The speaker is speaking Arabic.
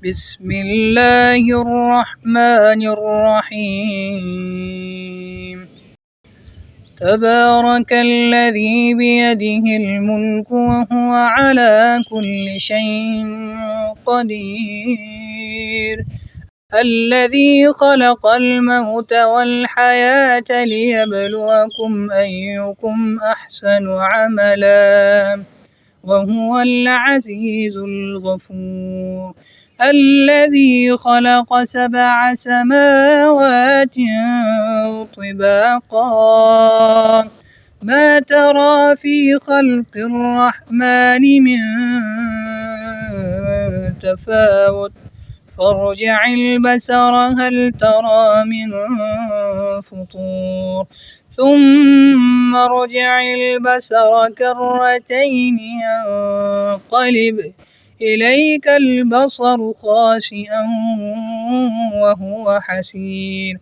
بسم الله الرحمن الرحيم تبارك الذي بيده الملك وهو على كل شيء قدير الذي خلق الموت والحياة ليبلوكم أيكم أحسن عملا وهو العزيز الغفور الذي خلق 7 سماوات طباقا ما ترى في خلق الرحمن من تفاوت فارجع البصر هل ترى من فطور ثم ارجع البصر كرتين ينقلب إليك البصر خاسئا وهو حسير